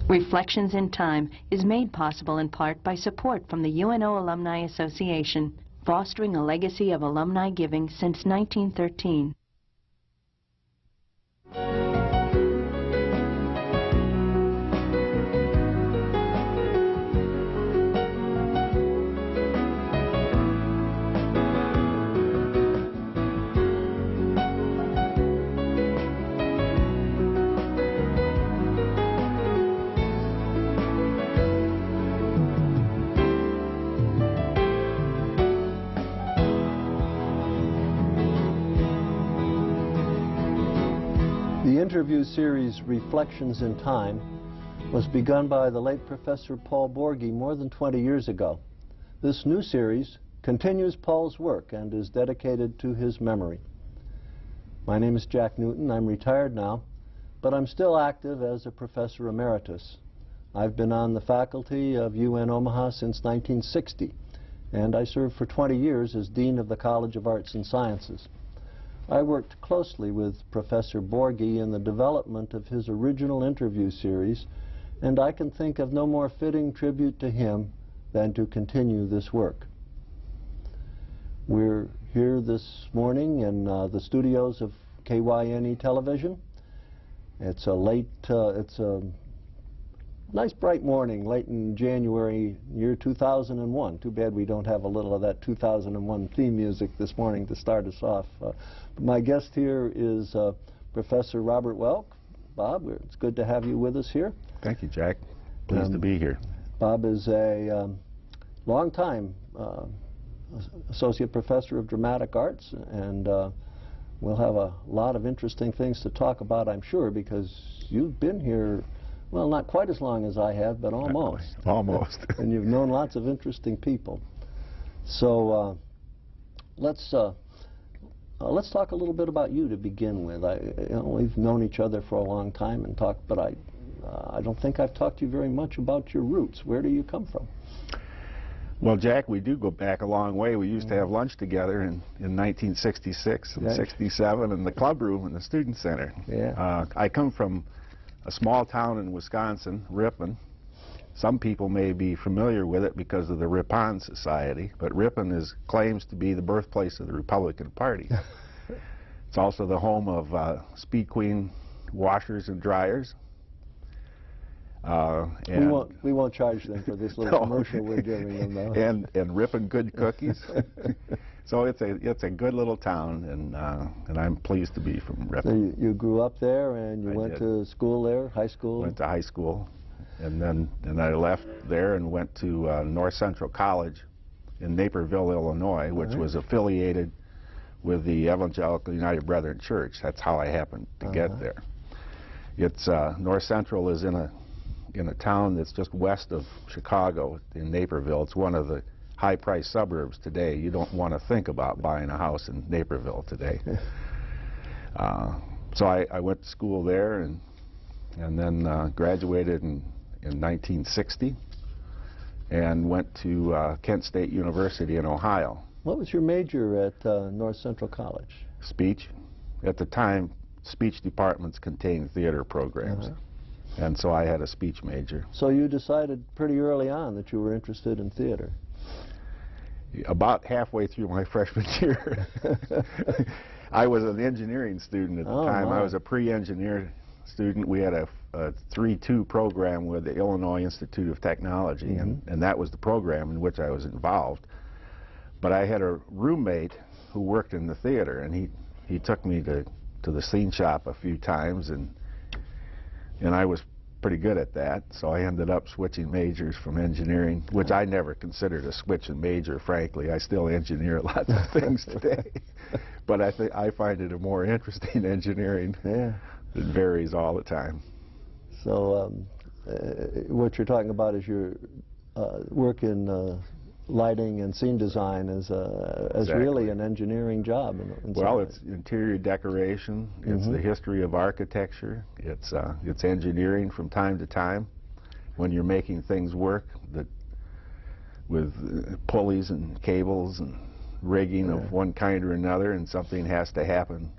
Reflections in Time is made possible in part by support from the UNO Alumni Association, fostering a legacy of alumni giving since 1913. The interview series Reflections in Time was begun by the late Professor Paul Borghi more than 20 years ago. This new series continues Paul's work and is dedicated to his memory. My name is Jack Newton. I'm retired now, but I'm still active as a professor emeritus. I've been on the faculty of UN Omaha since 1960, and I served for 20 years as Dean of the College of Arts and Sciences. I worked closely with Professor Borghi in the development of his original interview series, and I can think of no more fitting tribute to him than to continue this work. We're here this morning in the studios of KYNE Television. It's a nice bright morning, late in January, year 2001. Too bad we don't have a little of that 2001 theme music this morning to start us off. My guest here is Professor Robert Welk. Bob, it's good to have you with us here. Thank you, Jack. Pleased to be here. Bob is a long-time Associate Professor of Dramatic Arts, and we'll have a lot of interesting things to talk about, I'm sure, because you've been here, well, not quite as long as I have, but almost. Almost. And you've known lots of interesting people. So let's talk a little bit about you to begin with. We've known each other for a long time and talked, but I don't think I've talked to you very much about your roots. Where do you come from? Well, Jack, we do go back a long way. We used to have lunch together in 1966 and 67 in the club room in the Student Center. Yeah. I come from a small town in Wisconsin, Ripon. Some people may be familiar with it because of the Ripon Society, but Ripon claims to be the birthplace of the Republican Party. It's also the home of Speed Queen washers and dryers. We won't charge them for this little commercial we're giving them, though. And Ripon Good Cookies. So it's a good little town, and I'm pleased to be from Ripon. So you grew up there, and you went to school there, high school? Went to high school, and then I left there and went to North Central College in Naperville, Illinois, which was affiliated with the Evangelical United Brethren Church. That's how I happened to get there. It's North Central is in a town that's just west of Chicago, in Naperville. It's one of the high-priced suburbs today. You don't want to think about buying a house in Naperville today. So I went to school there and then graduated in 1960 and went to Kent State University in Ohio. What was your major at North Central College? Speech. At the time, speech departments contained theater programs. And so I had a speech major. So you decided pretty early on that you were interested in theater? About halfway through my freshman year. I was an engineering student at the time. I was a pre-engineer student. We had a 3-2 program with the Illinois Institute of Technology, and that was the program in which I was involved. But I had a roommate who worked in the theater, and he took me to the scene shop a few times, and I was pretty good at that, so I ended up switching majors from engineering, which I never considered a switch in major, frankly. I still engineer lots of things today. But I find it a more interesting engineering. Yeah. It varies all the time. So what you're talking about is your work in lighting and scene design as really an engineering job. Well, it's interior decoration. It's the history of architecture. It's engineering from time to time. When you're making things work with pulleys and cables and rigging of one kind or another, and something has to happen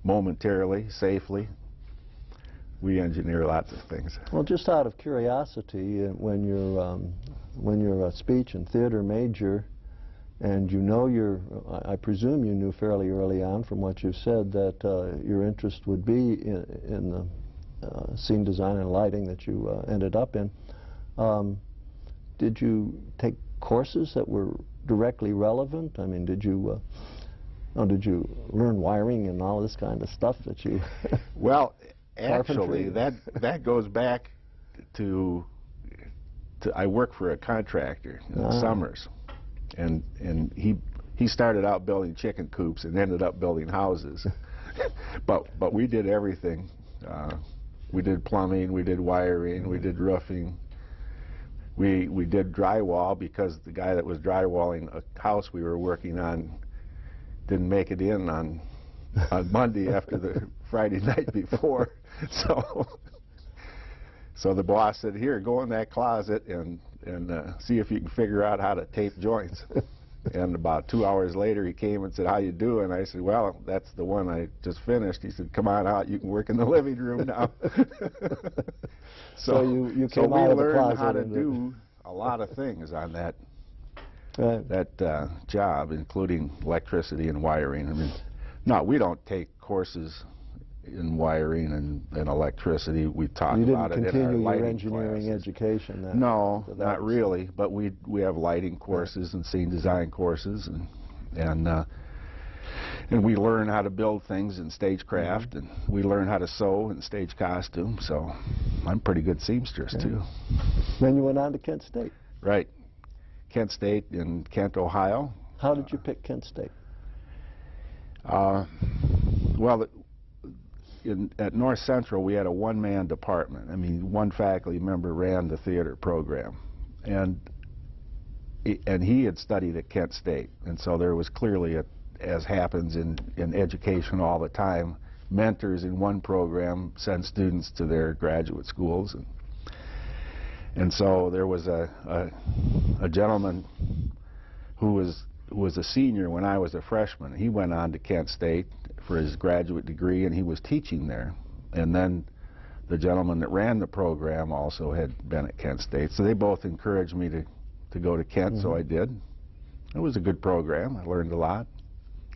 momentarily, safely. we engineer lots of things. Well, just out of curiosity, when you're a speech and theater major, and you know I presume you knew fairly early on from what you said that your interest would be in the scene design and lighting that you ended up in. Did you take courses that were directly relevant? I mean, did you learn wiring and all this kind of stuff that you... Well, actually, that goes back to I work for a contractor in the summers, and he started out building chicken coops and ended up building houses. but we did everything. We did plumbing, we did wiring, we did roofing. We did drywall because the guy that was drywalling a house we were working on didn't make it in on Monday after the Friday night before. So the boss said, "Here, go in that closet and see if you can figure out how to tape joints." And about 2 hours later, he came and said, "How you doing?" I said, "Well, that's the one I just finished." He said, "Come on out. You can work in the living room now." So you came out of the closet. We learned how to do a lot of things on that job, including electricity and wiring. I mean, no, we don't take courses in wiring and electricity. We talk about it in our lighting class. You didn't continue your engineering education then? No, not really. But we have lighting courses and scene design courses, and we learn how to build things in stagecraft, and we learn how to sew in stage costume. So I'm a pretty good seamstress too. Then you went on to Kent State. Right, Kent State in Kent, Ohio. How did you pick Kent State? Well, at North Central, we had a one-man department. I mean, one faculty member ran the theater program, and he had studied at Kent State, and so there was clearly, as happens in education all the time, mentors in one program send students to their graduate schools, and so there was a gentleman who was a senior when I was a freshman. He went on to Kent State for his graduate degree, and he was teaching there. And then the gentleman that ran the program also had been at Kent State. So they both encouraged me to go to Kent, so I did. It was a good program. I learned a lot.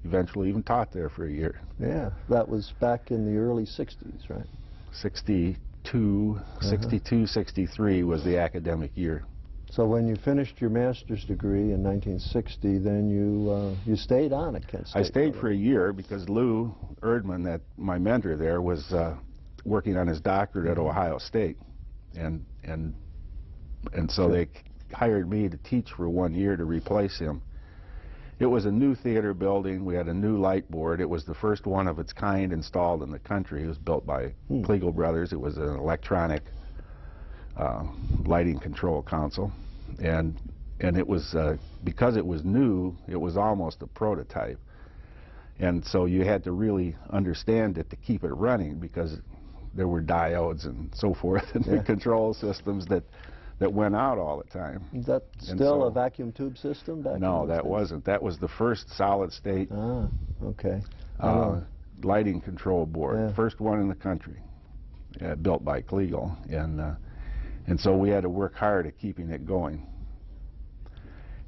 Eventually even taught there for a year. Yeah, that was back in the early 60s, right? 62, 63 was the academic year. So when you finished your master's degree in 1960, then you stayed on at Kent State? I stayed for a year because Lou Erdman, my mentor there, was working on his doctorate at Ohio State, and so they hired me to teach for 1 year to replace him. It was a new theater building. We had a new light board. It was the first one of its kind installed in the country. It was built by Kliegel Brothers. It was an electronic lighting control console, and it was because it was new, it was almost a prototype, and so you had to really understand it to keep it running, because there were diodes and so forth in the control systems that went out all the time. Is that still a vacuum tube system back? No, that wasn't. That was the first solid state lighting control board, first one in the country, built by Kliegel, and so we had to work hard at keeping it going.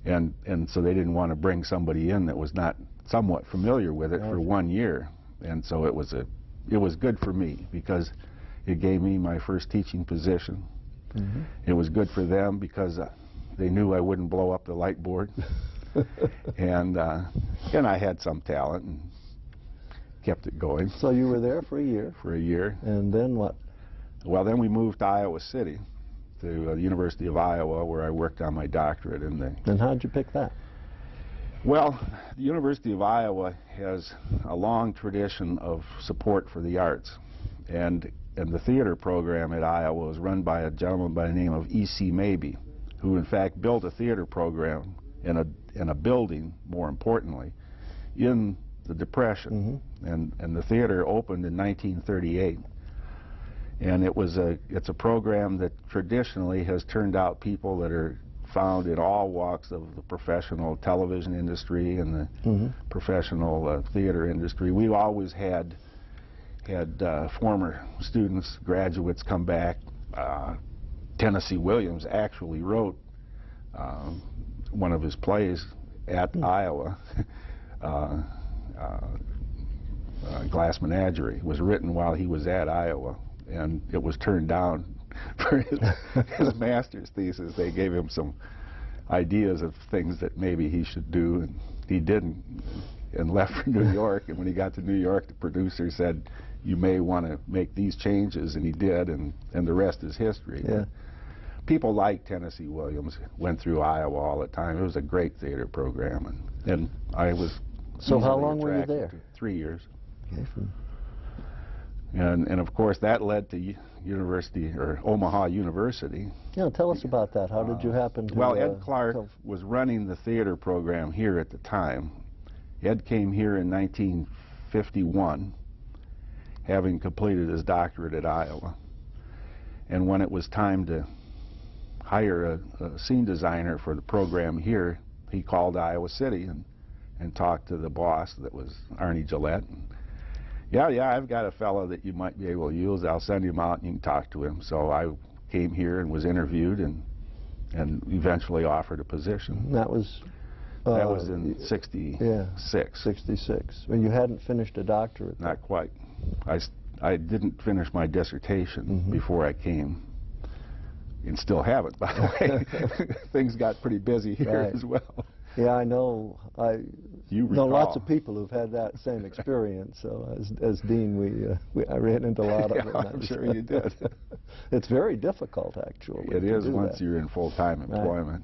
And so they didn't want to bring somebody in that was not somewhat familiar with it for 1 year. And so it was good for me because it gave me my first teaching position. It was good for them because they knew I wouldn't blow up the light board. and I had some talent and kept it going. So you were there for a year? For a year. And then what? Well, then we moved to Iowa City, to the University of Iowa, where I worked on my doctorate in the... And how did you pick that? Well, the University of Iowa has a long tradition of support for the arts, and the theater program at Iowa was run by a gentleman by the name of E.C. Mabel, who in fact built a theater program in a building, more importantly, in the Depression, and the theater opened in 1938. And it's a program that traditionally has turned out people that are found in all walks of the professional television industry and the professional theater industry. We've always had had former students, graduates come back. Tennessee Williams actually wrote one of his plays at Iowa. Glass Menagerie was written while he was at Iowa, and it was turned down for his master's thesis. They gave him some ideas of things that maybe he should do, and he didn't, and left for New York. And when he got to New York, the producer said, "You may want to make these changes," and he did, and the rest is history. Yeah. People like Tennessee Williams, went through Iowa all the time. It was a great theater program, and I was. So how long were you there? 3 years. Okay. And of course that led to University, or Omaha University. Yeah, tell us about that. How did you happen to... Well, Ed Clark was running the theater program here at the time. Ed came here in 1951, having completed his doctorate at Iowa. And when it was time to hire a scene designer for the program here, he called Iowa City and talked to the boss, that was Arnie Gillette. And, yeah, I've got a fellow that you might be able to use. I'll send him out and you can talk to him. So I came here and was interviewed and eventually offered a position. That was in 66. Yeah, 66. When you hadn't finished a doctorate. Not quite. I didn't finish my dissertation before I came. And still haven't, by the way. Things got pretty busy here as well. Yeah, I know. I know lots of people who've had that same experience. So as dean, I ran into a lot of them. I'm sure you did. It's very difficult, actually. It is once you're in full-time employment.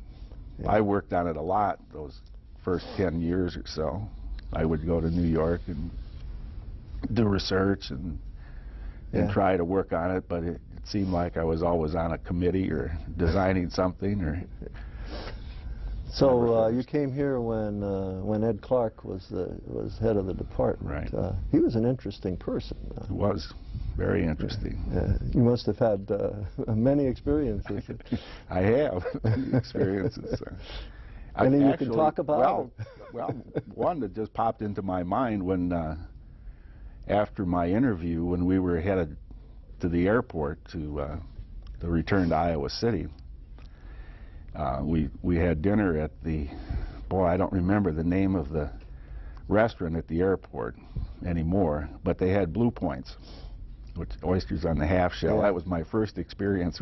Right. Yeah. I worked on it a lot those first 10 years or so. I would go to New York and do research and try to work on it, but it seemed like I was always on a committee or designing something. Or. So you came here when Ed Clark was head of the department. Right. He was an interesting person. He was very interesting. You must have had many experiences. I have experiences. Any you can talk about? Well, one that just popped into my mind when after my interview, when we were headed to the airport to return to Iowa City. We had dinner at the, I don't remember the name of the restaurant at the airport anymore, but they had Blue Points, which oysters on the half shell. Yeah. That was my first experience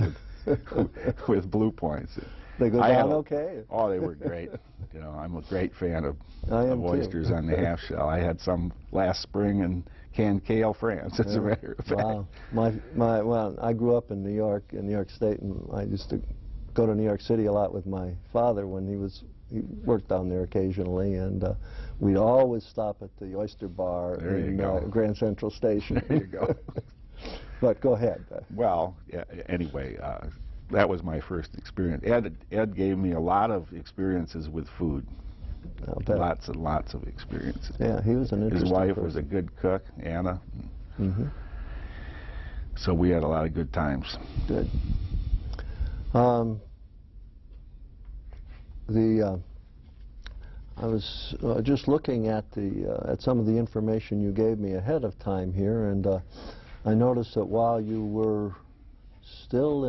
with Blue Points. They go down okay? Oh, they were great. You know, I'm a great fan of oysters on the half shell. I had some last spring in Cannes, France, as a matter of fact. Wow. Well, I grew up in New York State, and I used to go to New York City a lot with my father when he worked down there occasionally, and we'd always stop at the Oyster Bar in Grand Central Station. There you go. But go ahead. Well, anyway, that was my first experience. Ed gave me a lot of experiences with food. Lots and lots of experiences. Yeah, he was an interesting His wife person. was a good cook, Anna. So we had a lot of good times. Good. I was just looking at some of the information you gave me ahead of time here, and I noticed that while you were still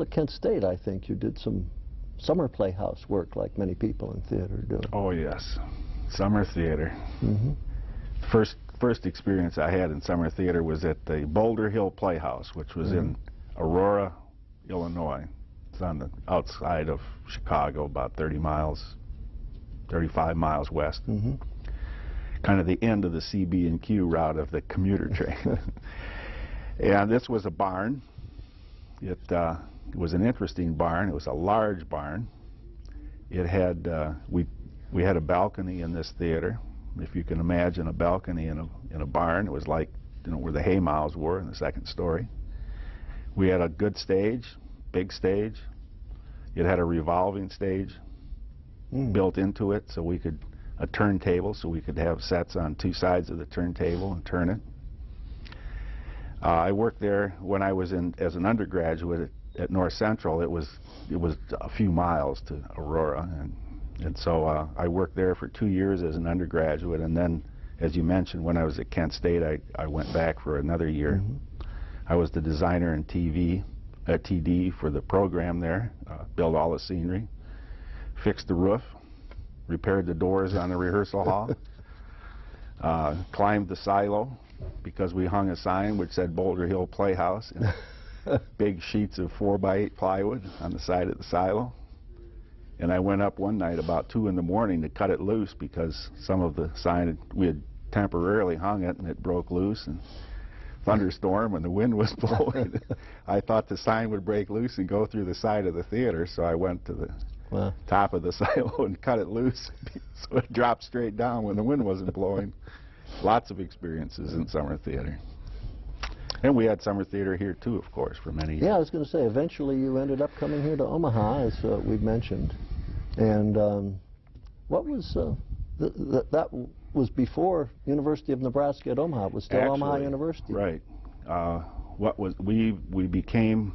at Kent State, I think you did some summer playhouse work, like many people in theater do. Oh yes, summer theater. First experience I had in summer theater was at the Boulder Hill Playhouse, which was in Aurora, Illinois. It's on the outside of Chicago, about 35 miles west. Kind of the end of the CB&Q route of the commuter train. And this was a barn. It was an interesting barn. It was a large barn. It had we had a balcony in this theater. If you can imagine a balcony in a barn, it was like, you know, where the hay mows were in the second story. We had a good stage, big stage. It had a revolving stage built into it, so we could, a turntable, so we could have sets on two sides of the turntable and turn it. I worked there when I was as an undergraduate at North Central. It was a few miles to Aurora, and so I worked there for 2 years as an undergraduate, and then as you mentioned, when I was at Kent State, I went back for another year. I was the designer in TD for the program there, built all the scenery, fixed the roof, repaired the doors on the rehearsal hall, climbed the silo because we hung a sign which said Boulder Hill Playhouse in big sheets of 4x8 plywood on the side of the silo. And I went up one night about 2 in the morning to cut it loose because some of the sign, we had temporarily hung it and it broke loose, and thunderstorm and the wind was blowing. I thought the sign would break loose and go through the side of the theater, so I went to the top of the silo and cut it loose so it dropped straight down when the wind wasn't blowing. Lots of experiences in summer theater. And we had summer theater here too, of course, for many years. Yeah, I was going to say, eventually you ended up coming here to Omaha, as we've mentioned. And what was, that was before University of Nebraska at Omaha. It was still actually, Omaha University. Right. We became,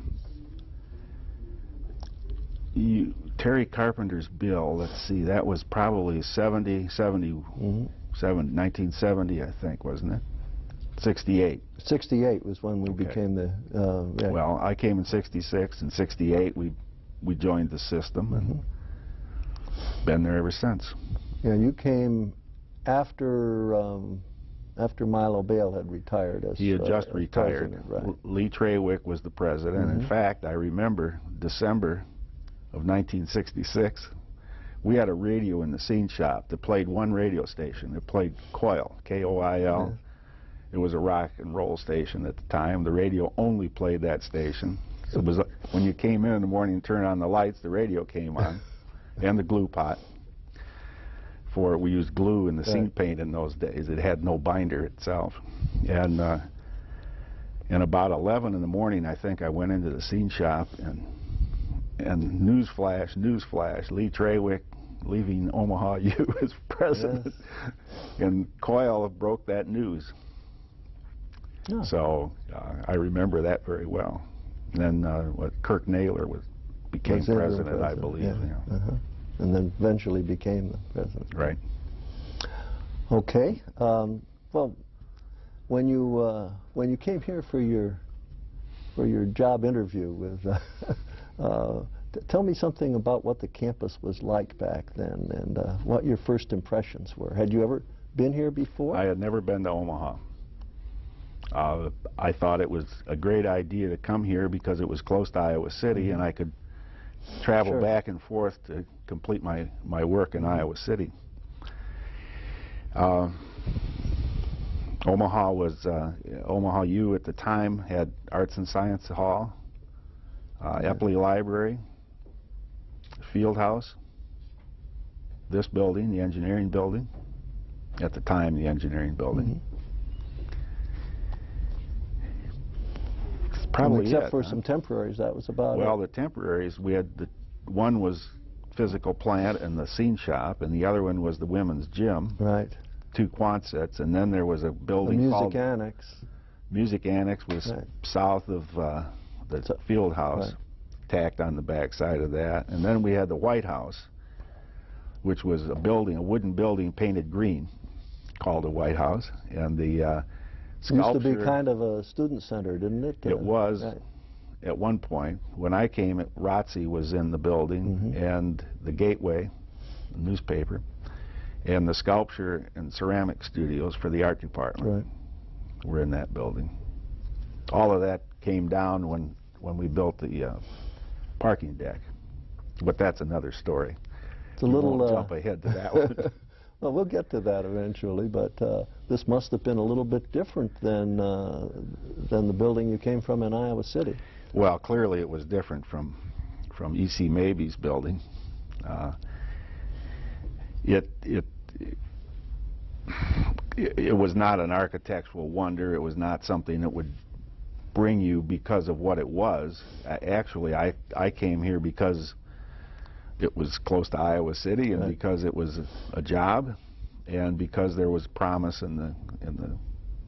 Terry Carpenter's bill, let's see, that was probably 1970, I think, wasn't it? 68. 68 was when we became the... yeah. Well, I came in 66, and 68 we joined the system, and been there ever since. Yeah, you came after after Milo Bale had retired as he had just retired. Right. Lee Trawick was the president. In fact, I remember December of 1966, we had a radio in the scene shop that played one radio station. It played Coil, K-O-I-L. Yeah. It was a rock and roll station at the time. The radio only played that station. So it was when you came in the morning and turned on the lights, the radio came on, and the glue pot. We used glue in the scene paint in those days. It had no binder itself. And about 11 in the morning, I think I went into the scene shop, and newsflash, Lee Trawick leaving Omaha U as president. Yes. And Coyle broke that news. Oh. So I remember that very well. And then Kirk Naylor became president, I believe. Yeah. And then eventually became the president. Right. Okay. Well, when you came here for your job interview with, tell me something about what the campus was like back then, and what your first impressions were. Had you ever been here before? I had never been to Omaha. I thought it was a great idea to come here because it was close to Iowa City, and I could travel back and forth to complete my work in Iowa City. Omaha U at the time had Arts and Science Hall, Epley Library, Field House, this building, the engineering building, at the time the engineering building. Probably except for some temporaries, that was about it. Well, the temporaries, we had one was physical plant and the scene shop, and the other one was the women's gym. Right. 2 Quonsets, and then there was a building called... Music Annex. Music Annex was south of the Field House, tacked on the back side of that. And then we had the White House, which was a wooden building painted green, called the White House. And the sculpture... It used to be kind of a student center, didn't it? It was. Right. At one point. When I came, ROTC was in the building, and the Gateway, the newspaper, and the sculpture and ceramic studios for the art department were in that building. All of that came down when we built the parking deck. But that's another story. It's a little jump ahead to that one. Well, we'll get to that eventually, but this must have been a little bit different than the building you came from in Iowa City. Well, clearly it was different from E.C. Mabey's building. It was not an architectural wonder. It was not something that would bring you because of what it was. Actually, I came here because it was close to Iowa City, and because it was a job, and because there was promise in the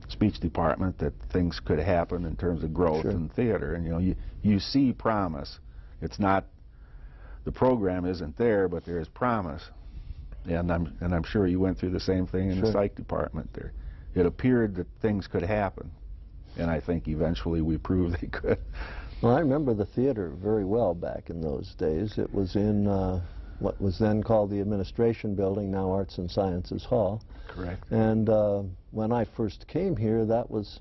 speech department that things could happen in terms of growth in theater. And you see promise. It's not, the program isn't there, but there is promise. and I'm sure you went through the same thing in the psych department there. It appeared that things could happen, and I think eventually we proved they could. Well, I remember the theater very well back in those days. It was in what was then called the Administration Building, now Arts and Sciences Hall. Correct. And when I first came here, that was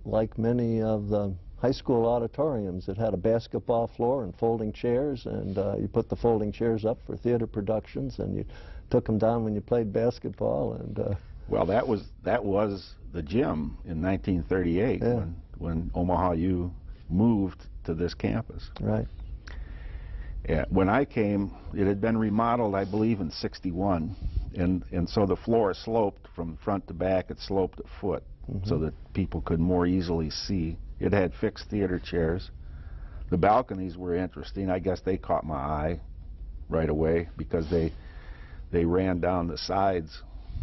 like many of the high school auditoriums. It had a basketball floor and folding chairs, and you put the folding chairs up for theater productions, and you took them down when you played basketball. And well, that was the gym in 1938 when Omaha U moved to this campus. Right. Yeah, when I came, it had been remodeled, I believe, in '61, and so the floor sloped from front to back. It sloped a foot so that people could more easily see. It had fixed theater chairs. The balconies were interesting. I guess they caught my eye right away because they ran down the sides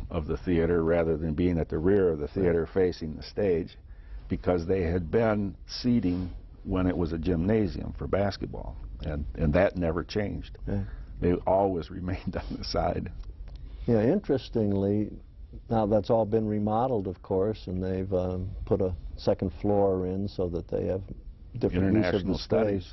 of the theater rather than being at the rear of the theater facing the stage, because they had been seating when it was a gymnasium for basketball, and that never changed. Yeah. They always remained on the side. Yeah, interestingly, now that's all been remodeled, of course, and they've put a second floor in so that they have different use of the stage.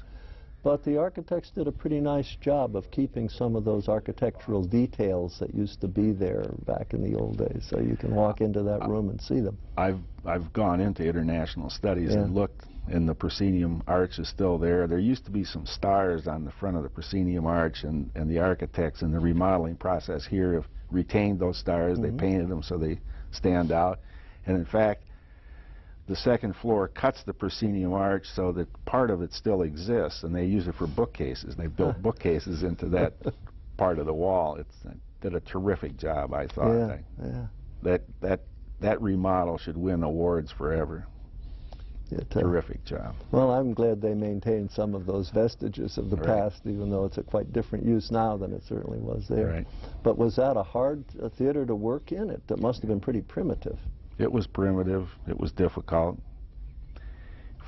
But the architects did a pretty nice job of keeping some of those architectural details that used to be there back in the old days, so you can walk into that room and see them. I've gone into international studies and looked, and the proscenium arch is still there. There used to be some stars on the front of the proscenium arch, and the architects in the remodeling process here have retained those stars. They painted them so they stand out, and in fact, the second floor cuts the proscenium arch so that part of it still exists, and they use it for bookcases. They built bookcases into that part of the wall. It did a terrific job, I thought. That remodel should win awards forever. Terrific job. Well, I'm glad they maintained some of those vestiges of the past, even though it's a quite different use now than it certainly was there. Right. But was that a hard theater to work in? It must have been pretty primitive. It was primitive. It was difficult.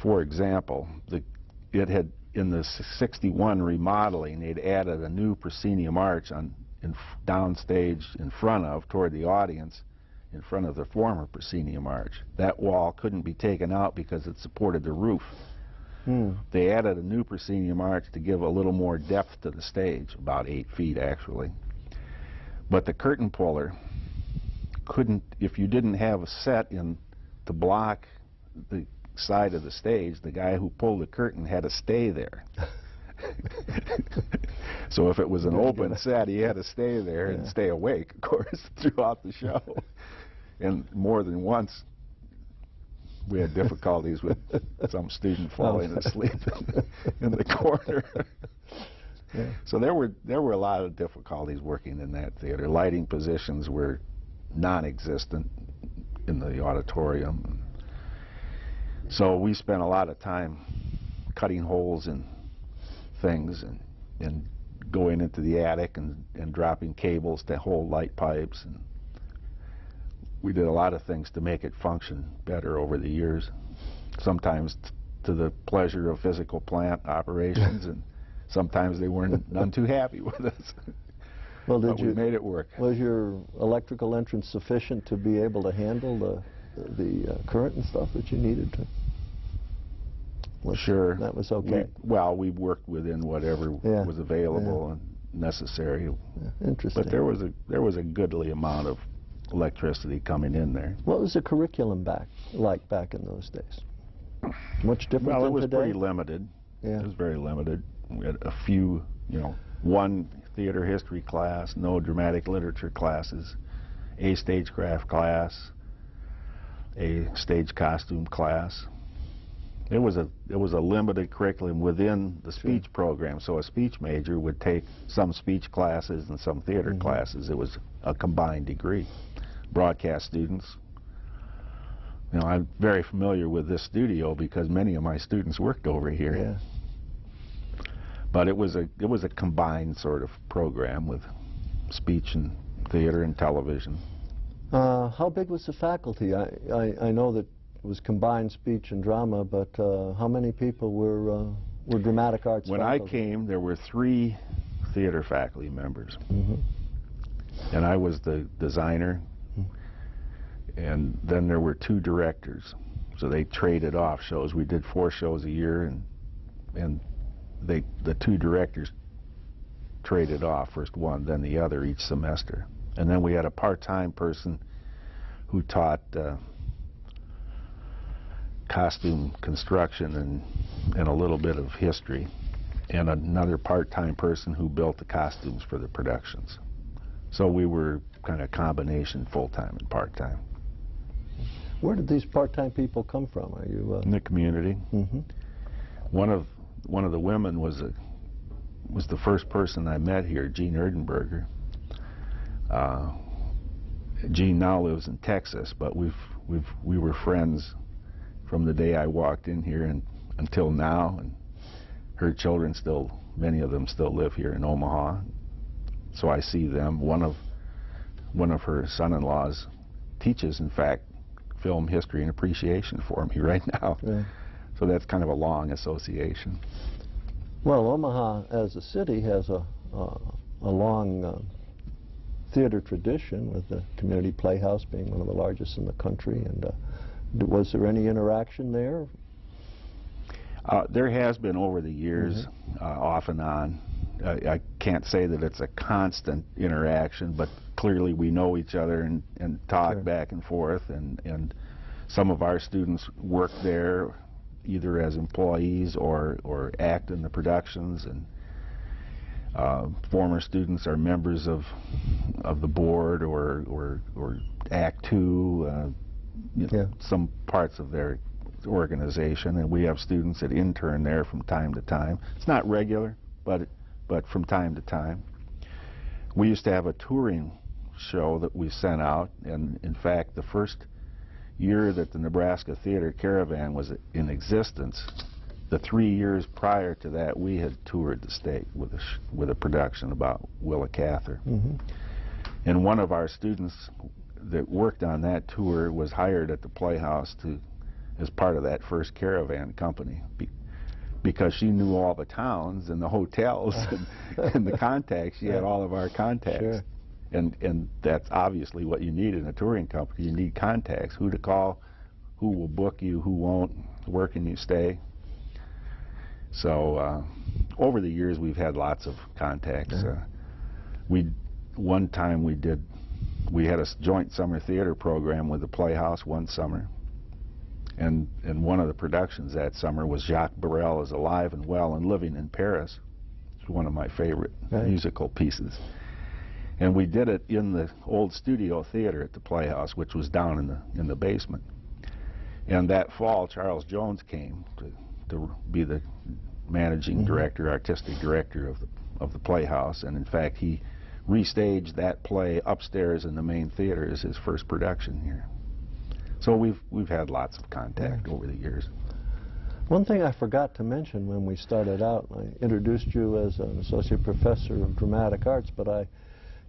For example, it had, in the '61 remodeling, they'd added a new proscenium arch downstage in front of, toward the audience, in front of the former proscenium arch. That wall couldn't be taken out because it supported the roof. They added a new proscenium arch to give a little more depth to the stage, about 8 feet actually. But the curtain puller couldn't, if you didn't have a set in to block the side of the stage, the guy who pulled the curtain had to stay there. So if it was an open set, he had to stay there and stay awake, of course, throughout the show. And more than once, we had difficulties with some student falling asleep in the corner. So there were a lot of difficulties working in that theater. Lighting positions were non-existent in the auditorium. So we spent a lot of time cutting holes in things and going into the attic and dropping cables to hold light pipes. And we did a lot of things to make it function better over the years, sometimes to the pleasure of physical plant operations, and sometimes they weren't none too happy with us. Well, but we made it work. Was your electrical entrance sufficient to be able to handle the current and stuff that you needed to? Sure. That was okay. We worked within whatever was available and necessary. Interesting. But there was a goodly amount of electricity coming in there. What was the curriculum like back in those days? Much different than today? Well, it was pretty limited. Yeah. It was very limited. We had a few, one theater history class, no dramatic literature classes, a stagecraft class, a stage costume class. It was a limited curriculum within the speech program, so a speech major would take some speech classes and some theater classes. It was a combined degree. Broadcast students. I'm very familiar with this studio because many of my students worked over here. Yeah. But it was a combined sort of program with speech and theater and television. How big was the faculty? I know that it was combined speech and drama, but how many people were dramatic arts When faculty? I came, there were 3 theater faculty members. and I was the designer. And then there were 2 directors, so they traded off shows. We did 4 shows a year, and the 2 directors traded off, first one, then the other each semester. And then we had a part-time person who taught costume construction and a little bit of history, and another part-time person who built the costumes for the productions. So we were kind of combination full-time and part-time. Where did these part-time people come from? Are you in the community? Mm-hmm. One of the women was the first person I met here, Jean Erdenberger. Jean now lives in Texas, but we were friends from the day I walked in here and until now. And her children many of them still live here in Omaha, so I see them. One of her son-in-laws teaches, in fact, film history and appreciation for me right now. Yeah. So that's kind of a long association. Well, Omaha as a city has a long theater tradition, with the community playhouse being one of the largest in the country. And was there any interaction there? There has been over the years, off and on. I can't say that it's a constant interaction, but clearly we know each other and talk Sure. back and forth, and some of our students work there either as employees or act in the productions, and former students are members of the board or Act 2, some parts of their organization, and we have students that intern there from time to time. It's not regular, but from time to time. We used to have a touring show that we sent out, and in fact the first year that the Nebraska Theater Caravan was in existence, the 3 years prior to that, we had toured the state with a production about Willa Cather. And one of our students that worked on that tour was hired at the Playhouse as part of that first caravan company, because she knew all the towns and the hotels and the contacts. She had all of our contacts. Sure. And that's obviously what you need in a touring company. You need contacts, who to call, who will book you, who won't, where can you stay. So over the years we've had lots of contacts. One time we had a joint summer theater program with the Playhouse one summer, and one of the productions that summer was Jacques Brel is Alive and Well and Living in Paris. It's one of my favorite musical pieces. And we did it in the old studio theater at the Playhouse, which was down in the basement. And that fall, Charles Jones came to be the managing director, artistic director of the Playhouse, and in fact he restaged that play upstairs in the main theater as his first production here. So we've had lots of contact over the years. One thing I forgot to mention when we started out, I introduced you as an associate professor of dramatic arts, but I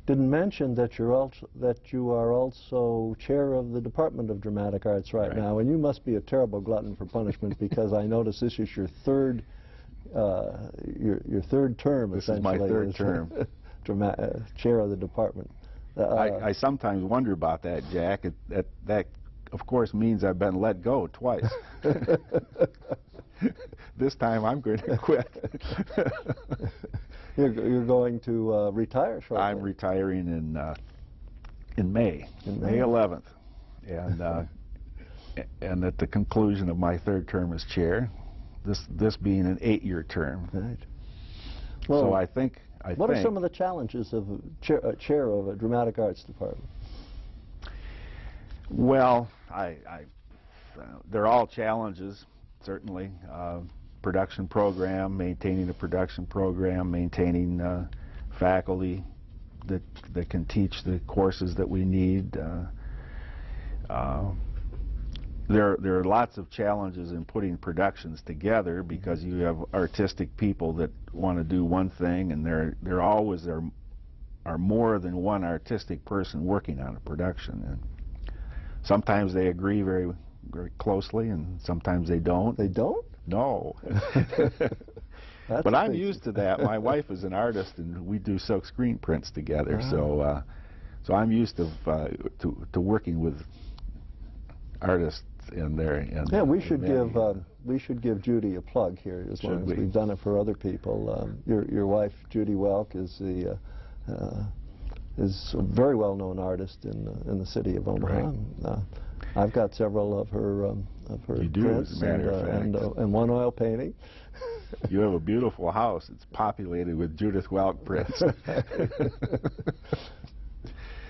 didn't mention that you are also chair of the Department of Dramatic Arts right now, and you must be a terrible glutton for punishment, because I notice this is your third term. This is my third term. Chair of the department. I sometimes wonder about that, Jack. That of course means I've been let go twice. This time I'm going to quit. You're going to retire shortly. I'm retiring in May, May 11th, and at the conclusion of my third term as chair, this being an 8-year term. Right. Well, so I think. What are some of the challenges of a chair of a dramatic arts department? Well, they're all challenges, certainly. Production program, maintaining a production program, maintaining faculty that can teach the courses that we need. There are lots of challenges in putting productions together, because you have artistic people that want to do one thing, and there always are more than one artistic person working on a production. And sometimes they agree very, very closely, and sometimes they don't. They don't? No. But I'm used to that. My wife is an artist, and we do silk screen prints together, so So I'm used to working with artists in there. Yeah, we should give Judy a plug here, as long as we've done it for other people. Your wife, Judy Welk, is a very well-known artist in the city of Omaha. Right. I've got several of her prints and one oil painting. You have a beautiful house. It's populated with Judith Welk prints.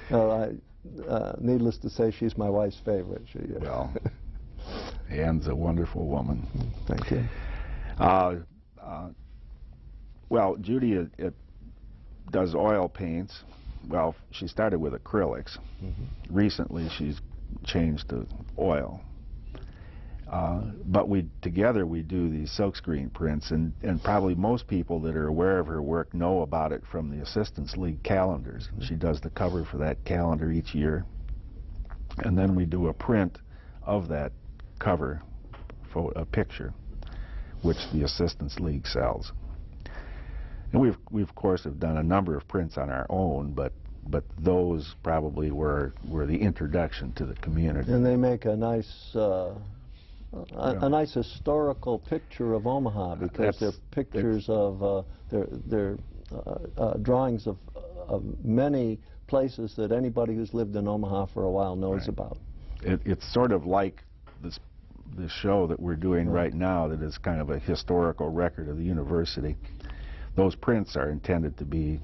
Well, needless to say, she's my wife's favorite. Well, Anne's a wonderful woman. Thank you. Well, Judy does oil paints. Well, she started with acrylics. Mm-hmm. Recently, she's changed to oil. But together we do these silkscreen prints, and probably most people that are aware of her work know about it from the Assistants League calendars. She does the cover for that calendar each year, and then we do a print of that cover, a picture, which the Assistants League sells. And we of course have done a number of prints on our own, but those probably were the introduction to the community. And they make a nice a nice historical picture of Omaha, because they're pictures of they're drawings of many places that anybody who's lived in Omaha for a while knows about. It's sort of like this show that we're doing right now, that is kind of a historical record of the university. Those prints are intended to be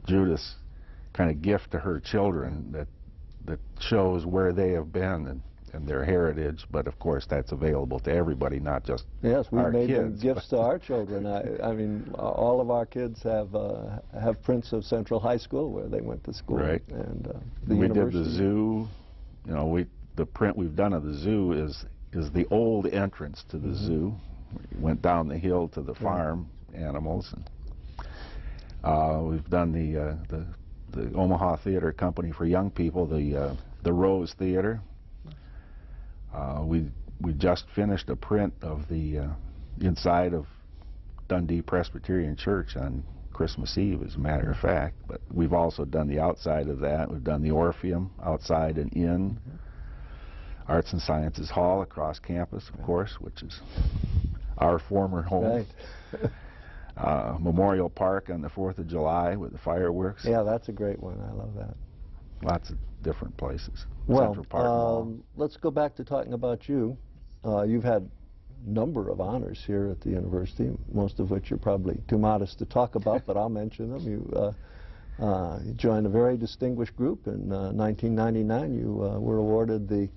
Judith's kind of gift to her children that shows where they have been and their heritage, but of course that's available to everybody, not just yes, we our made kids, them gifts to our children. I mean, all of our kids have prints of Central High School where they went to school. Right. And we did the zoo. You know, the print we've done of the zoo is the old entrance to the zoo. We went down the hill to the farm animals. And we've done the Omaha Theater Company for young people, the Rose Theater. We just finished a print of the inside of Dundee Presbyterian Church on Christmas Eve, as a matter of fact. But we've also done the outside of that. We've done the Orpheum outside and in. Arts and Sciences Hall across campus, of course, which is our former home. Right. Memorial Park on the 4th of July with the fireworks. Yeah, that's a great one. I love that. Lots of different places. Well, Central Park Mall. Let's go back to talking about you. You've had a number of honors here at the university, most of which you're probably too modest to talk about, but I'll mention them. You joined a very distinguished group. In 1999, you were awarded the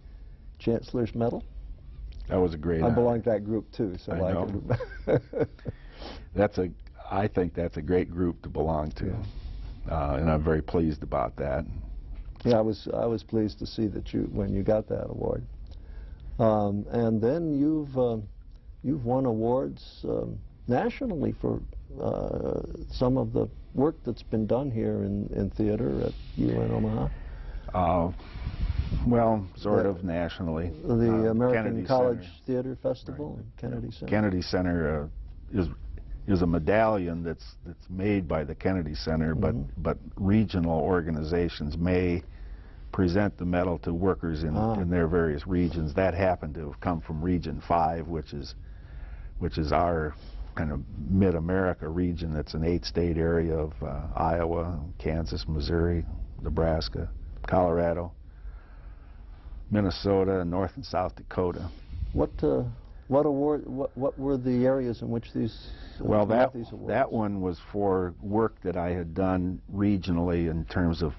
Chancellor's Medal. That was a great honor. I belong to that group too, so I know. I think that's a great group to belong to, and I'm very pleased about that. Yeah, I was pleased to see that when you got that award. And then you've won awards nationally for some of the work that's been done here in theater at UN Omaha. Well, sort of nationally. The American Kennedy College Center. Theater Festival, and Kennedy Center. Kennedy Center is a medallion that's made by the Kennedy Center, but regional organizations may present the medal to workers in their various regions. That happened to have come from Region 5, which is our kind of mid-America region. That's an 8-state area of Iowa, Kansas, Missouri, Nebraska, Colorado, Minnesota, and North and South Dakota. What were the areas in which these these awards? That one was for work that I had done regionally in terms of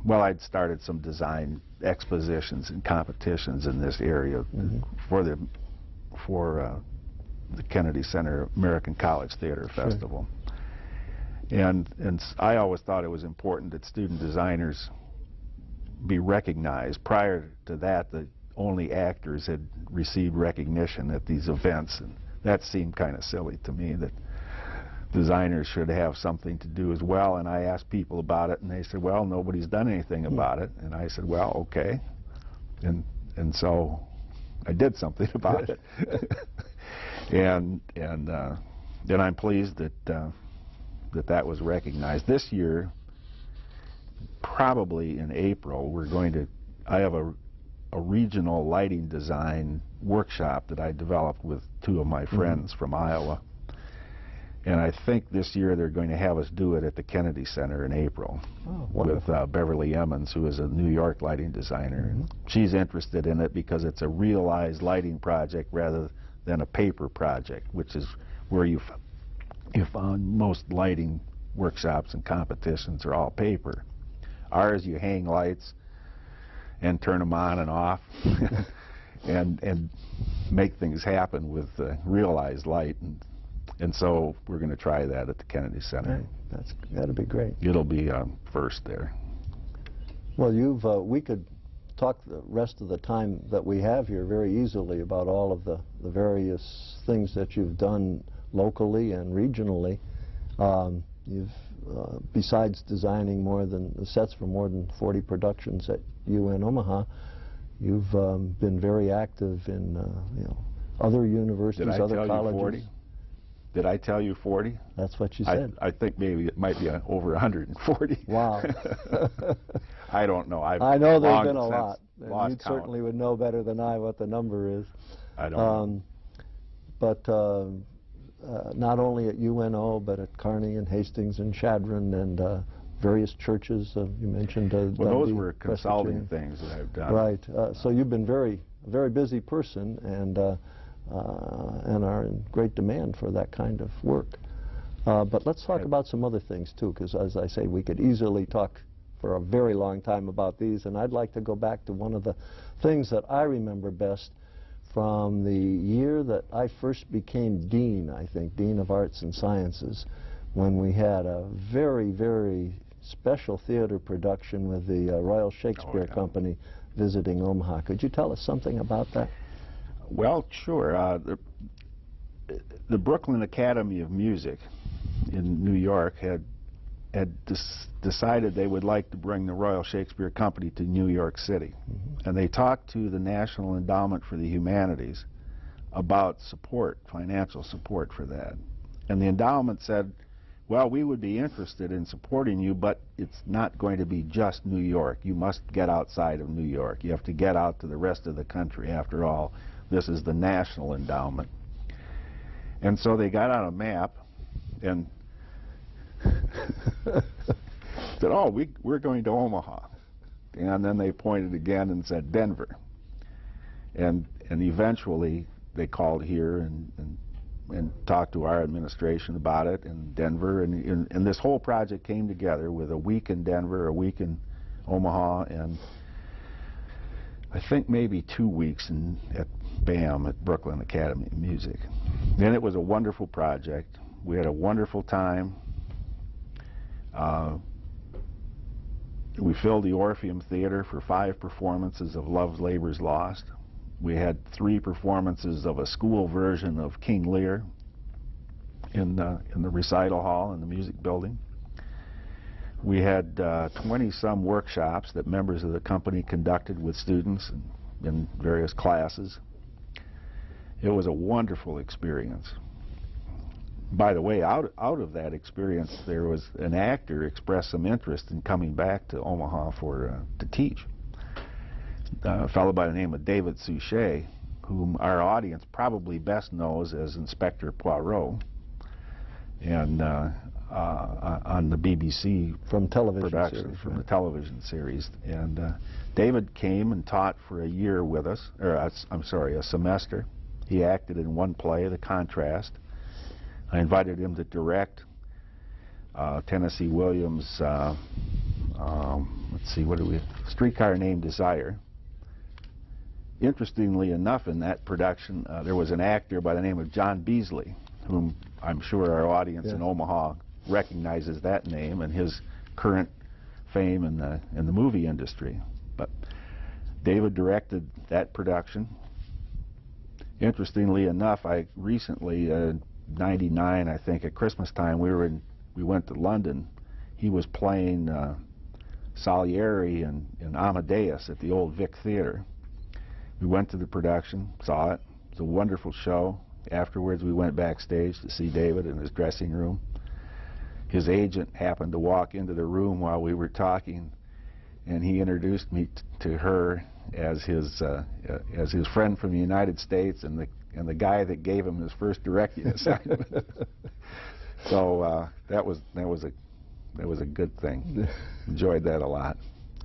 well, I'd started some design expositions and competitions in this area for the Kennedy Center American College Theater Festival. And I always thought it was important that student designers be recognized. Prior to that, the only actors had received recognition at these events, and that seemed kind of silly to me, that designers should have something to do as well. And I asked people about it, and they said, well, nobody's done anything about it. And I said, well, okay. And so I did something about it. and then I'm pleased that that was recognized. This year, probably in April, I have a regional lighting design workshop that I developed with two of my friends from Iowa. And I think this year they're going to have us do it at the Kennedy Center in April with Beverly Emmons, who is a New York lighting designer. She's interested in it because it's a realized lighting project rather than a paper project, which is where you found most lighting workshops and competitions are all paper. Ours, you hang lights and turn them on and off and make things happen with realized light. And so we're going to try that at the Kennedy Center. Right. That'll be great. It'll be first there. Well, we could talk the rest of the time that we have here very easily about all of the various things that you've done locally and regionally. Besides designing sets for more than 40 productions at UN Omaha, you've been very active in other universities, other colleges. 40? Did I tell you 40? That's what you said. I think maybe it might be over 140. Wow. I don't know. I know there's been a lot. And you count. certainly would know better than I what the number is. I don't know. But not only at UNO, but at Kearney and Hastings and Chadron and various churches. You mentioned well, those were consulting things that I've done. Right. So you've been a very busy person and are in great demand for that kind of work. But let's talk about some other things too, because as I say, we could easily talk for a very long time about these, and I'd like to go back to one of the things that I remember best from the year that I first became dean, I think, Dean of Arts and Sciences, when we had a very, very special theater production with the Royal Shakespeare Company visiting Omaha. Could you tell us something about that? Well, sure. The Brooklyn Academy of Music in New York had decided they would like to bring the Royal Shakespeare Company to New York City. And they talked to the National Endowment for the Humanities about support, financial support for that. And the endowment said, well, we would be interested in supporting you, but it's not going to be just New York. You must get outside of New York. You have to get out to the rest of the country. After all, this is the national endowment. And so they got out a map and said, oh, we're going to Omaha. And then they pointed again and said Denver. And eventually they called here and talked to our administration about it in Denver. And this whole project came together with a week in Denver, a week in Omaha, and I think maybe 2 weeks at BAM, at Brooklyn Academy of Music. And it was a wonderful project. We had a wonderful time. We filled the Orpheum Theater for 5 performances of Love's Labor's Lost. We had 3 performances of a school version of King Lear in the recital hall in the music building. We had 20-some workshops that members of the company conducted with students in various classes. It was a wonderful experience. By the way, out of that experience, there was an actor expressed some interest in coming back to Omaha to teach. A fellow by the name of David Suchet, whom our audience probably best knows as Inspector Poirot, and on the BBC from television production, series, from the television series. And David came and taught for a year with us, or I'm sorry, a semester. He acted in one play, The Contrast. I invited him to direct Tennessee Williams' let's see, Streetcar Named Desire. Interestingly enough, in that production, there was an actor by the name of John Beasley, whom I'm sure our audience in Omaha recognizes that name and his current fame in the movie industry. But David directed that production. Interestingly enough, I recently, '99, I think, at Christmas time, we went to London. He was playing Salieri in Amadeus at the Old Vic Theater. We went to the production, saw it. It was a wonderful show. Afterwards, we went backstage to see David in his dressing room. His agent happened to walk into the room while we were talking, and he introduced me to her as his friend from the United States and the guy that gave him his first directing assignment. So that was a good thing. Enjoyed that a lot.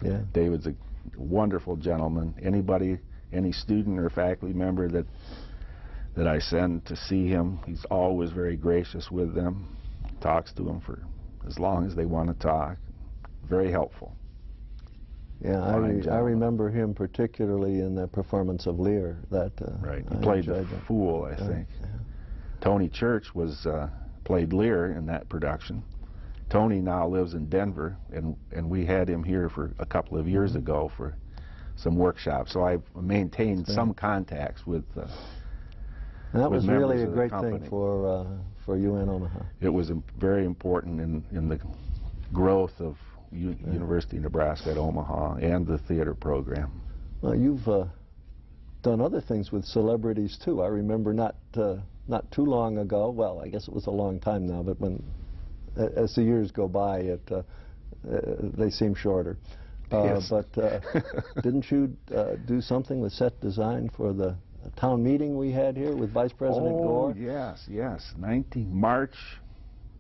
Yeah. David's a wonderful gentleman. Any student or faculty member that I send to see him, he's always very gracious with them. Talks to them for as long as they want to talk. Very helpful. Yeah, I remember him particularly in the performance of Lear. That right, he played the fool, I think. Yeah. Tony Church played Lear in that production. Tony now lives in Denver, and we had him here for a couple of years ago for some workshops. So I've maintained some contacts with. That was really a great company. thing for you in Omaha. It was very important in the growth of University of Nebraska at Omaha and the theater program. Well, you've done other things with celebrities too. I remember not too long ago. Well, I guess it was a long time now, but as the years go by, they seem shorter. Yes. But didn't you do something with set design for the town meeting we had here with Vice President Gore? Oh, yes. March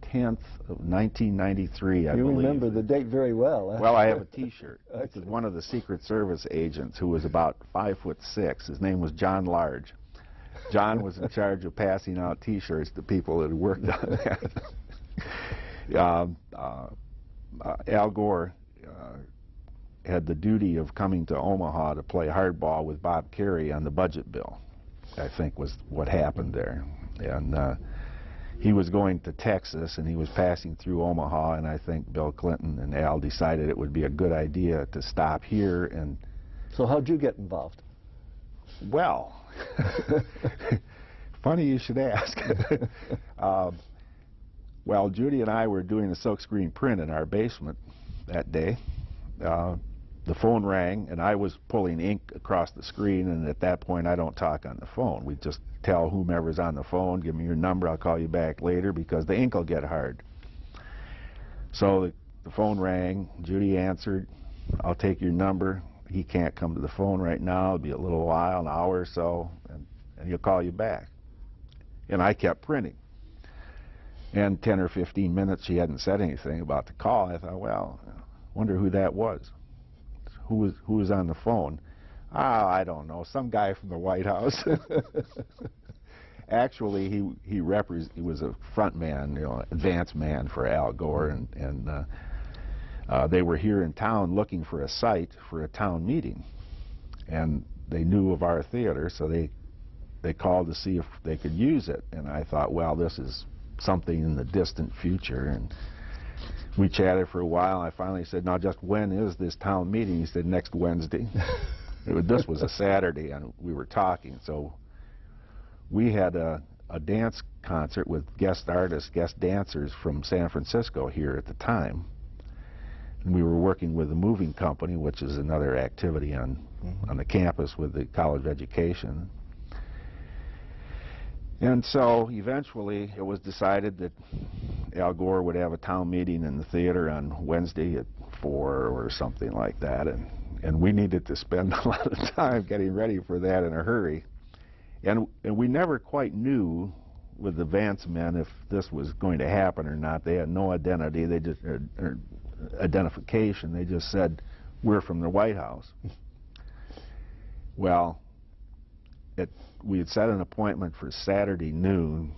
10th of 1993, I believe. You remember the date very well. Well, I have a T-shirt. It's one of the Secret Service agents who was about 5'6". His name was John Large. John was in charge of passing out T-shirts to people that had worked on that. Al Gore had the duty of coming to Omaha to play hardball with Bob Kerrey on the budget bill, I think was what happened there. And he was going to Texas, and he was passing through Omaha, and I think Bill Clinton and Al decided it would be a good idea to stop here. And so how'd you get involved? Well, funny you should ask. Well, Judy and I were doing a silkscreen print in our basement that day. The phone rang, and I was pulling ink across the screen, and at that point I don't talk on the phone. We just tell whomever's on the phone, give me your number, I'll call you back later, because the ink will get hard. So the phone rang, Judy answered, I'll take your number. He can't come to the phone right now, it'll be a little while, an hour or so, and he'll call you back. And I kept printing. And 10 or 15 minutes she hadn't said anything about the call. I thought, well, I wonder who that was. Who was on the phone? I don't know, some guy from the White House. Actually, he was a front man, advance man for Al Gore, and they were here in town looking for a site for a town meeting, and they knew of our theater, so they called to see if they could use it. And I thought, well, this is something in the distant future, and we chatted for a while. I finally said, now just when is this town meeting? He said, next Wednesday. This was a Saturday, and we were talking. So we had a dance concert with guest artists, guest dancers from San Francisco here at the time. And we were working with a moving company, which is another activity on the campus with the College of Education. And so eventually it was decided that Al Gore would have a town meeting in the theater on Wednesday at 4 or something like that, and we needed to spend a lot of time getting ready for that in a hurry. And we never quite knew with the Vance men if this was going to happen or not. They had no identity, they just identification. They just said, we're from the White House. Well, we had set an appointment for Saturday noon,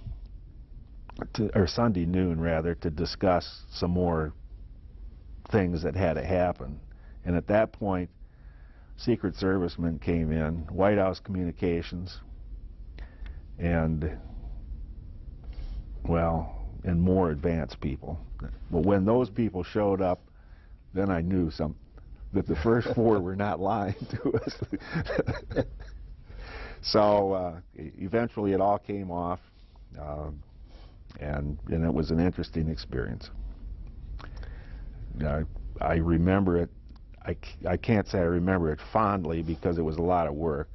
or Sunday noon rather, to discuss some more things that had to happen. And at that point, Secret Servicemen came in, White House communications, and, well, and more advanced people. But when those people showed up, then I knew that the first 4 were not lying to us. So eventually it all came off, and it was an interesting experience. I remember it. I can't say I remember it fondly because it was a lot of work,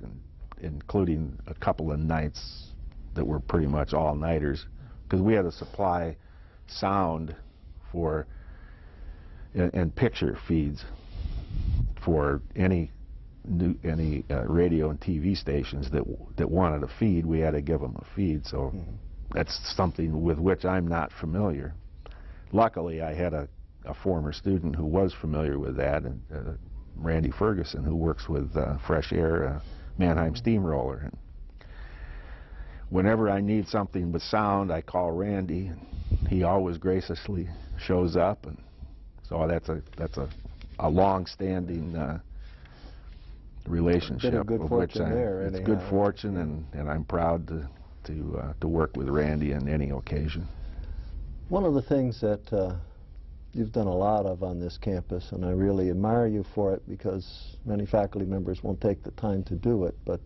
including a couple of nights that were pretty much all-nighters, because we had to supply sound for and picture feeds for any radio and TV stations that wanted a feed, we had to give them a feed. So that's something with which I'm not familiar. Luckily, I had a former student who was familiar with that, and Randy Ferguson, who works with Fresh Air Mannheim Steamroller. And whenever I need something with sound, I call Randy, and he always graciously shows up. And so that's a long-standing relationship. Good fortune there. It's good fortune, and I'm proud to work with Randy on any occasion. One of the things that you've done a lot of on this campus, and I really admire you for it because many faculty members won't take the time to do it, but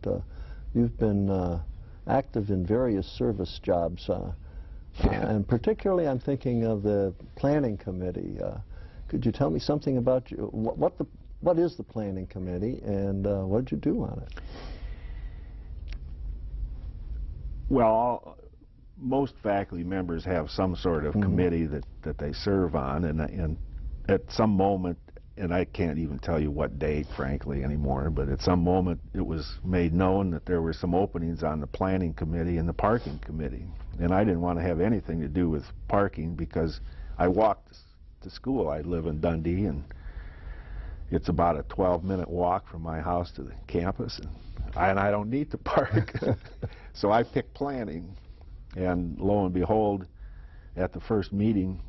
you've been active in various service jobs, and particularly I'm thinking of the planning committee. Could you tell me something about what is the planning committee, and what did you do on it? Well, most faculty members have some sort of committee that they serve on, and at some moment, and I can't even tell you what date, frankly, anymore, but at some moment it was made known that there were some openings on the planning committee and the parking committee. And I didn't want to have anything to do with parking because I walked to school. I live in Dundee, and it's about a 12-minute walk from my house to the campus, and I don't need to park. So I picked planning. And lo and behold, at the first meeting,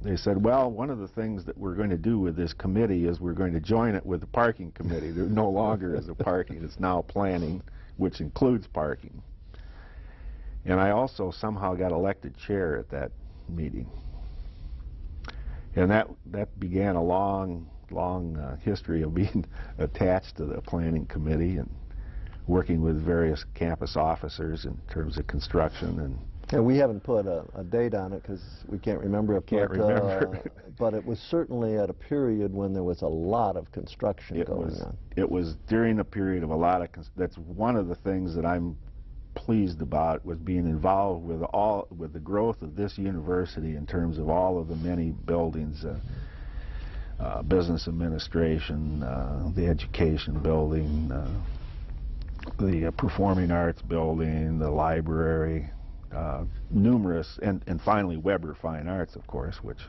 they said, well, one of the things that we're going to do with this committee is we're going to join it with the parking committee. There no longer is a parking. It's now planning, which includes parking. And I also somehow got elected chair at that meeting. And that began a long history of being attached to the planning committee and working with various campus officers in terms of construction. And we haven't put a date on it because we can't remember it. But it was certainly at a period when there was a lot of construction going on. It was during a period of a lot of that's one of the things that I'm pleased about, was being involved with the growth of this university in terms of all of the many buildings, business administration, the education building, the performing arts building, the library, numerous, and finally Weber Fine Arts, of course, which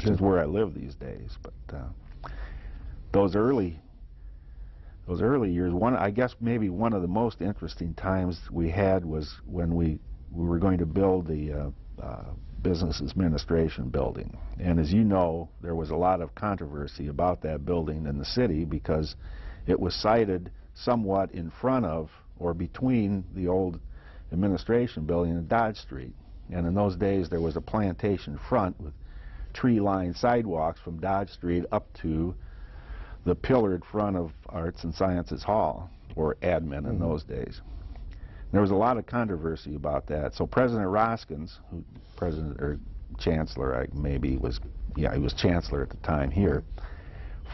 is where I live these days. But those early years, I guess maybe one of the most interesting times we had was when we were going to build the business administration building. And as you know, there was a lot of controversy about that building in the city because it was sited somewhat in front of or between the old administration building and Dodge Street. And in those days there was a plantation front with tree-lined sidewalks from Dodge Street up to the pillared front of Arts and Sciences Hall, or admin in those days. There was a lot of controversy about that. So President Roskins, who Chancellor, he was Chancellor at the time here,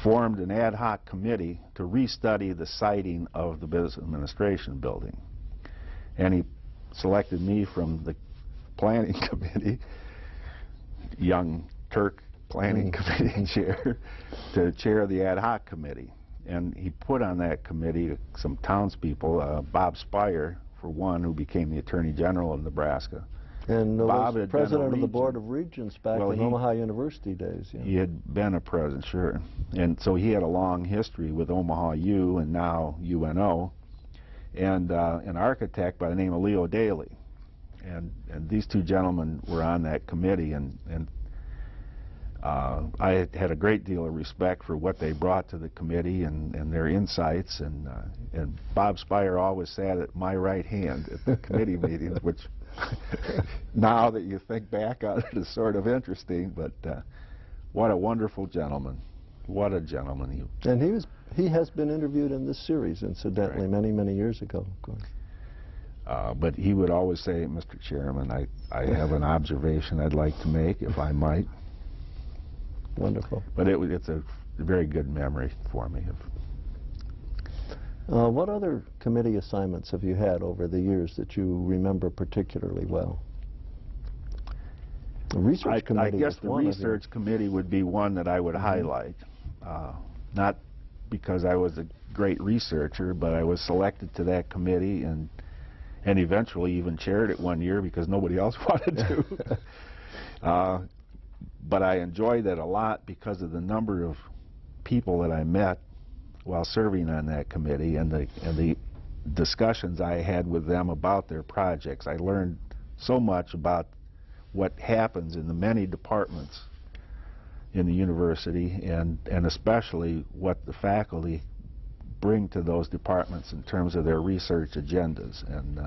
formed an ad hoc committee to restudy the siting of the business administration building. And he selected me from the planning committee, young Turk planning committee chair, to chair the ad hoc committee. And he put on that committee some townspeople, Bob Spire, for one, who became the Attorney General of Nebraska. And Bob was president of the Board of Regents back in Omaha University days. Yeah. He had been a president, sure. And so he had a long history with Omaha U and now UNO, and an architect by the name of Leo Daly. And these two gentlemen were on that committee, and I had a great deal of respect for what they brought to the committee and their insights, and Bob Spire always sat at my right hand at the committee meetings, which now that you think back on it is sort of interesting, but what a wonderful gentleman. What a gentleman he was. And he has been interviewed in this series, incidentally, right, many years ago, of course. But he would always say, Mr. Chairman, I have an observation I'd like to make, if I might. Wonderful. But it's a very good memory for me. What other committee assignments have you had over the years that you remember particularly well? The research committee. I guess the research committee would be one that I would highlight. Not because I was a great researcher, but I was selected to that committee and eventually even chaired it one year because nobody else wanted to. But I enjoyed it a lot because of the number of people that I met while serving on that committee and the discussions I had with them about their projects. I learned so much about what happens in the many departments in the university, and especially what the faculty bring to those departments in terms of their research agendas. And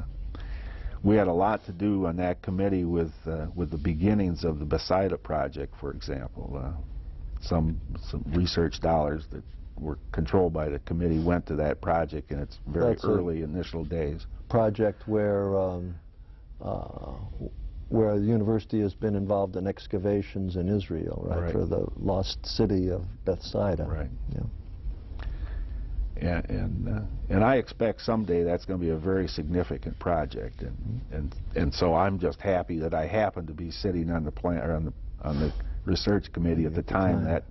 we had a lot to do on that committee with the beginnings of the Bethsaida project, for example. Some research dollars that were controlled by the committee went to that project in its very early initial days. Project where the university has been involved in excavations in Israel, right, right. for the lost city of Bethsaida. Right. Yeah. And I expect someday that's going to be a very significant project, and so I'm just happy that I happened to be sitting on the research committee at the time that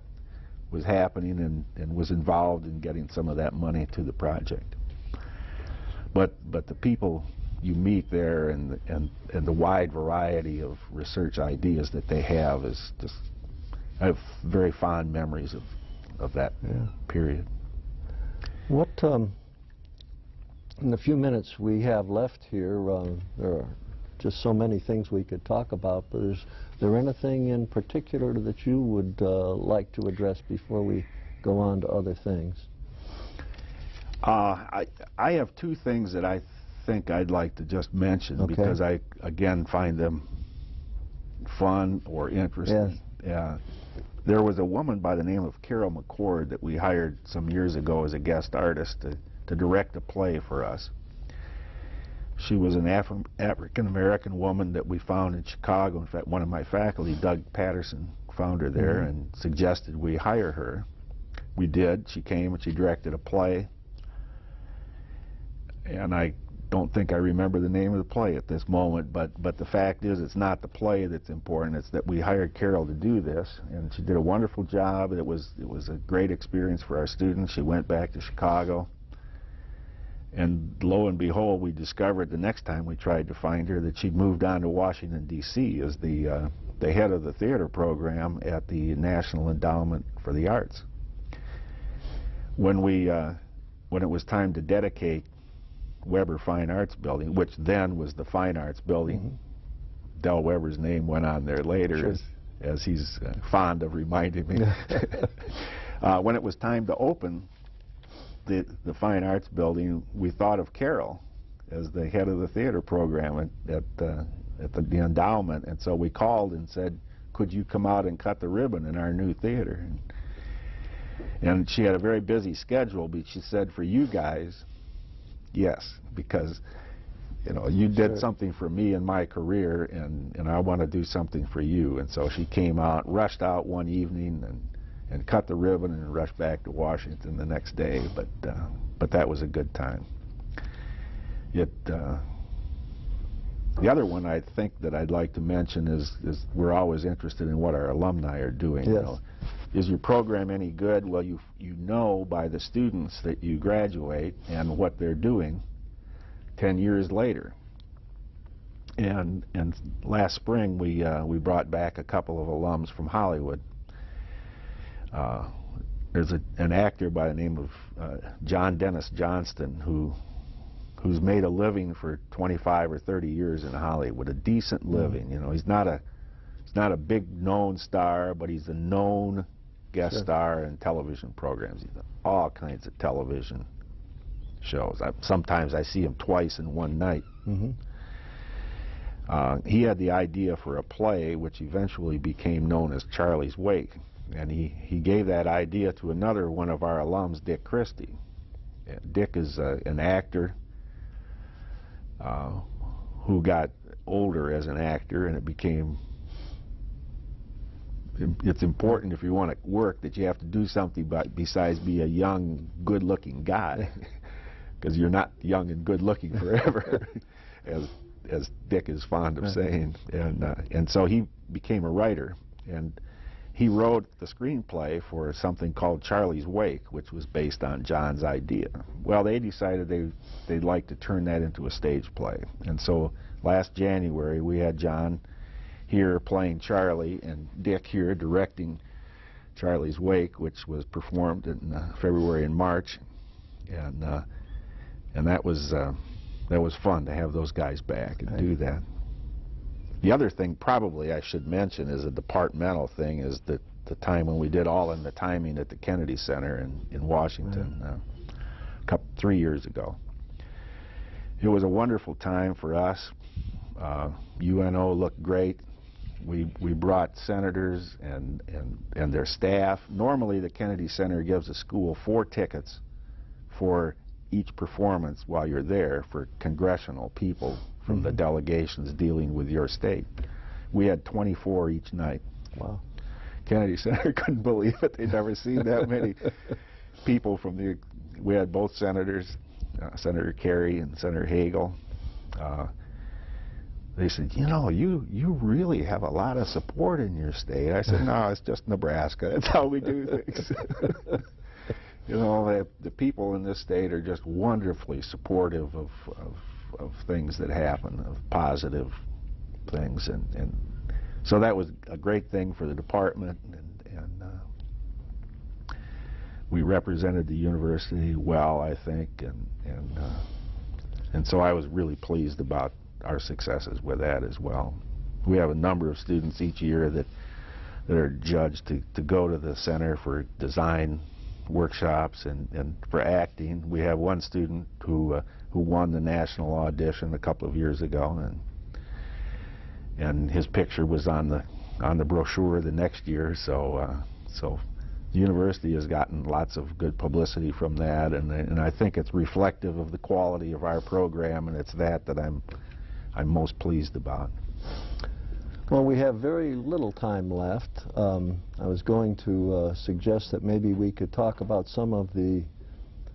was happening and was involved in getting some of that money to the project. But the people you meet there and the wide variety of research ideas that they have is just, I have very fond memories of that period. What, in the few minutes we have left here, there are just so many things we could talk about, but is there anything in particular that you would like to address before we go on to other things? I have two things that I think I'd like to just mention because I, again, find them fun or interesting. Yes. There was a woman by the name of Carol McCord that we hired some years ago as a guest artist to direct a play for us. She was an African-American woman that we found in Chicago. In fact, one of my faculty, Doug Patterson, found her there and suggested we hire her. We did. She came and she directed a play. And I don't think I remember the name of the play at this moment, but the fact is it's not the play that's important. It's that we hired Carol to do this, and she did a wonderful job. It was a great experience for our students. She went back to Chicago, and lo and behold, we discovered the next time we tried to find her that she'd moved on to Washington, D.C. as the head of the theater program at the National Endowment for the Arts. When it was time to dedicate Weber Fine Arts Building, which then was the Fine Arts Building. Del Weber's name went on there later, as he's fond of reminding me. When it was time to open the Fine Arts Building, we thought of Carol as the head of the theater program at the endowment, and so we called and said, could you come out and cut the ribbon in our new theater? And she had a very busy schedule, but she said, for you guys, yes, because you did something for me in my career, and I want to do something for you. And so she came out, rushed out one evening, and cut the ribbon, and rushed back to Washington the next day. But that was a good time. The other one I think that I'd like to mention is we're always interested in what our alumni are doing. Yes. Is your program any good? Well, you know by the students that you graduate and what they're doing 10 years later. And last spring we brought back a couple of alums from Hollywood. There's an actor by the name of John Dennis Johnston who's made a living for 25 or 30 years in Hollywood, a decent living. He's not a big known star, but he's a known guest star in television programs. He's done all kinds of television shows. Sometimes I see him twice in one night. He had the idea for a play which eventually became known as Charlie's Wake, and he gave that idea to another one of our alums, Dick Christie. Dick is an actor who got older as an actor, and it's important if you want to work that you have to do something besides be a young, good-looking guy, because you're not young and good-looking forever, as Dick is fond of saying. And so he became a writer, and he wrote the screenplay for something called Charlie's Wake, which was based on John's idea. Well, they decided they'd like to turn that into a stage play. And so last January, we had John here playing Charlie and Dick here directing Charlie's Wake, which was performed in February and March. And that was fun to have those guys back and do that. The other thing probably I should mention is a departmental thing is that the time when we did All in the Timing at the Kennedy Center in Washington 3 years ago. It was a wonderful time for us. UNO looked great. We brought senators and their staff. Normally the Kennedy Center gives a school 4 tickets for each performance while you're there for congressional people from the delegations dealing with your state. We had 24 each night. Wow. Kennedy Center couldn't believe it. They'd never seen that many people from the... We had both senators, Senator Kerry and Senator Hagel. They said, you know, you really have a lot of support in your state. I said, no, it's just Nebraska. That's how we do things. You know, the people in this state are just wonderfully supportive of things that happen, of positive things, and so that was a great thing for the department, and we represented the university well, I think, and so I was really pleased about our successes with that as well. We have a number of students each year that are judged to go to the center for design workshops and for acting. We have one student who won the national audition a couple of years ago, and his picture was on the brochure the next year. So the university has gotten lots of good publicity from that, and I think it's reflective of the quality of our program, and it's that I'm most pleased about. Well, we have very little time left. I was going to suggest that maybe we could talk about some of the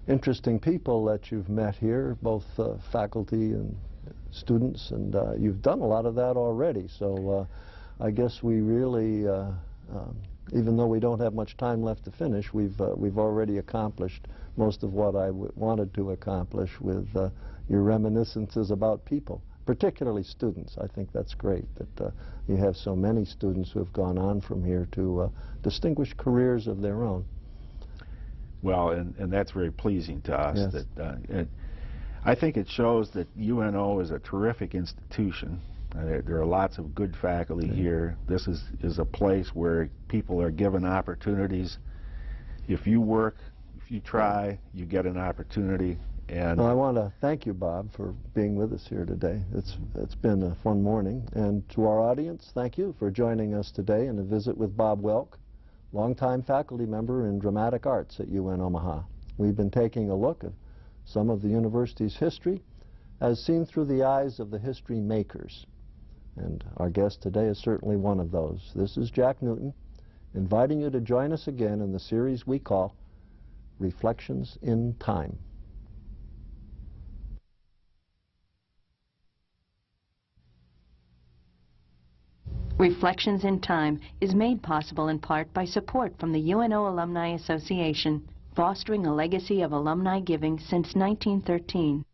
interesting people that you've met here, both faculty and students, and you've done a lot of that already. So I guess we really, even though we don't have much time left to finish, we've already accomplished most of what I wanted to accomplish with your reminiscences about people, particularly students. I think that's great that you have so many students who have gone on from here to distinguished careers of their own. Well, and that's very pleasing to us. Yes. That I think it shows that UNO is a terrific institution. There are lots of good faculty here. This is a place where people are given opportunities. If you work, if you try, you get an opportunity. And well, I want to thank you, Bob, for being with us here today. It's been a fun morning. And to our audience, thank you for joining us today in a visit with Bob Welk, longtime faculty member in dramatic arts at UN Omaha. We've been taking a look at some of the university's history as seen through the eyes of the history makers. And our guest today is certainly one of those. This is Jack Newton, inviting you to join us again in the series we call Reflections in Time. Reflections in Time is made possible in part by support from the UNO Alumni Association, fostering a legacy of alumni giving since 1913.